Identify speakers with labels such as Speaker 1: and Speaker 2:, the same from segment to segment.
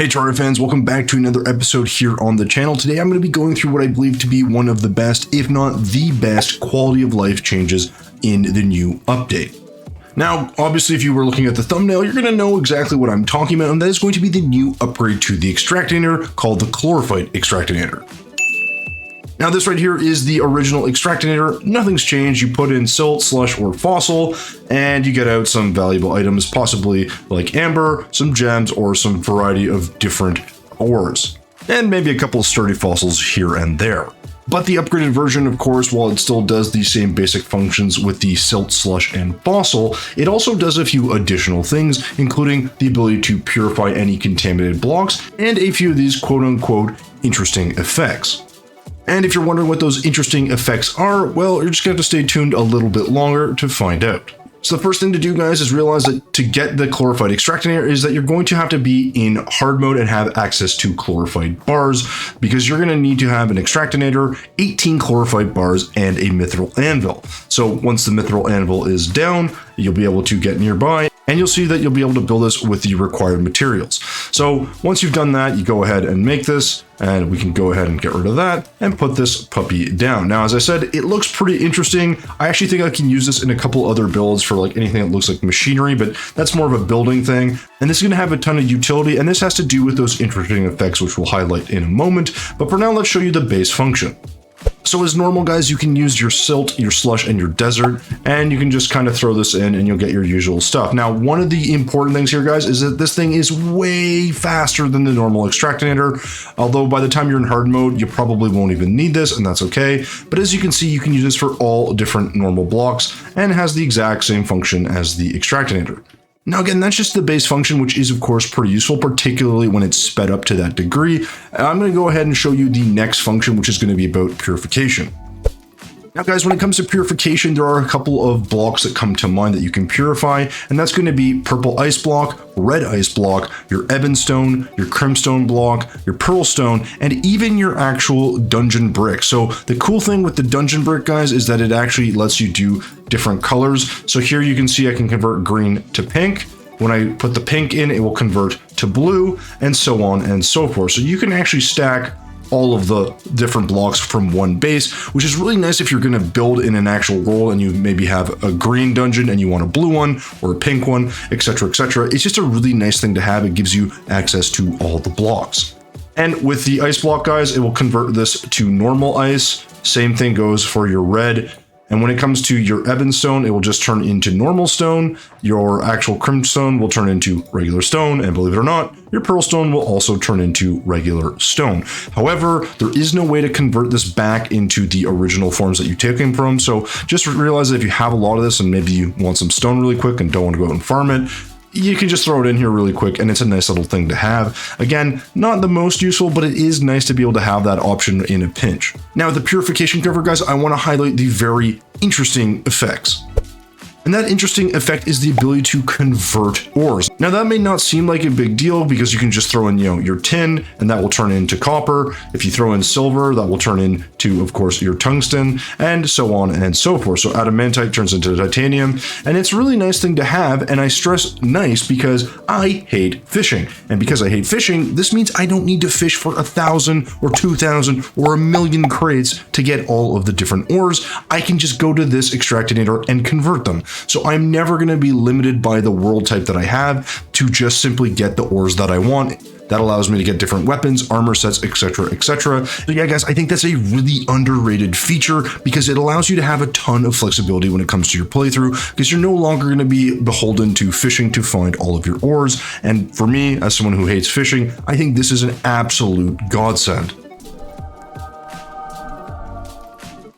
Speaker 1: Hey Terraria fans, welcome back to another episode here on the channel. Today I'm going to be going through what I believe to be one of the best, if not the best, quality of life changes in the new update. Now, obviously, if you were looking at the thumbnail, you're going to know exactly what I'm talking about, and that is going to be the new upgrade to the Extractinator called the Chlorophyte Extractinator. Now this right here is the original Extractinator. Nothing's changed. You put in silt, slush, or fossil, and you get out some valuable items, possibly like amber, some gems, or some variety of different ores. And maybe a couple of sturdy fossils here and there. But the upgraded version, of course, while it still does the same basic functions with the silt, slush, and fossil, it also does a few additional things, including the ability to purify any contaminated blocks, and a few of these quote-unquote interesting effects. And if you're wondering what those interesting effects are, well, you're just going to have to stay tuned a little bit longer to find out. So the first thing to do, guys, is realize that to get the Chlorophyte Extractinator is that you're going to have to be in hard mode and have access to Chlorophyte bars, because you're going to need to have an Extractinator, 18 Chlorophyte bars, and a Mithril Anvil. So once the Mithril Anvil is down, you'll be able to get nearby, and you'll see that you'll be able to build this with the required materials. So once you've done that, you go ahead and make this, and we can go ahead and get rid of that and put this puppy down. Now, as I said, it looks pretty interesting. I actually think I can use this in a couple other builds for like anything that looks like machinery, but that's more of a building thing. And this is going to have a ton of utility, and this has to do with those interesting effects, which we'll highlight in a moment. But for now, let's show you the base function. So as normal, guys, you can use your silt, your slush, and your desert, and you can just kind of throw this in and you'll get your usual stuff. Now, one of the important things here, guys, is that this thing is way faster than the normal Extractinator, although by the time you're in hard mode, you probably won't even need this, and that's okay. But as you can see, you can use this for all different normal blocks, and it has the exact same function as the Extractinator. Now again, that's just the base function, which is of course pretty useful, particularly when it's sped up to that degree. I'm going to go ahead and show you the next function, which is going to be about purification. Now guys, when it comes to purification, there are a couple of blocks that come to mind that you can purify, and that's going to be purple ice block, red ice block, your ebon stone, your crimstone block, your pearl stone, and even your actual dungeon brick. So the cool thing with the dungeon brick, guys, is that it actually lets you do different colors. So here you can see I can convert green to pink. When I put the pink in, it will convert to blue, and so on and so forth. So you can actually stack all of the different blocks from one base, which is really nice if you're going to build in an actual role and you maybe have a green dungeon and you want a blue one or a pink one, etc., etc. It's just a really nice thing to have. It gives you access to all the blocks. And with the ice block, guys, it will convert this to normal ice. Same thing goes for your red. And when it comes to your ebon stone, it will just turn into normal stone. Your actual crimstone will turn into regular stone. And believe it or not, your pearl stone will also turn into regular stone. However, there is no way to convert this back into the original forms that you take it from. So just realize that if you have a lot of this and maybe you want some stone really quick and don't want to go out and farm it, you can just throw it in here really quick, and it's a nice little thing to have. Again, not the most useful, but it is nice to be able to have that option in a pinch. Now, with the purification cover, guys, I want to highlight the very interesting effects. And that interesting effect is the ability to convert ores. Now that may not seem like a big deal because you can just throw in, your tin and that will turn into copper. If you throw in silver, that will turn into, of course, your tungsten, and so on and so forth. So adamantite turns into titanium, and it's a really nice thing to have. And I stress nice because I hate fishing. And because I hate fishing, this means I don't need to fish for 1,000 or 2,000 or 1,000,000 crates to get all of the different ores. I can just go to this Extractinator and convert them. So I'm never going to be limited by the world type that I have to just simply get the ores that I want. That allows me to get different weapons, armor sets, etc., etc. So yeah, guys, I think that's a really underrated feature because it allows you to have a ton of flexibility when it comes to your playthrough, because you're no longer going to be beholden to fishing to find all of your ores. And for me, as someone who hates fishing, I think this is an absolute godsend.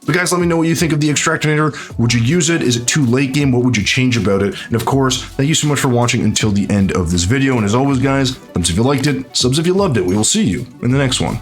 Speaker 1: But guys, let me know what you think of the Extractinator. Would you use it? Is it too late game? What would you change about it? And of course, thank you so much for watching until the end of this video. And as always, guys, thumbs if you liked it, subs if you loved it. We will see you in the next one.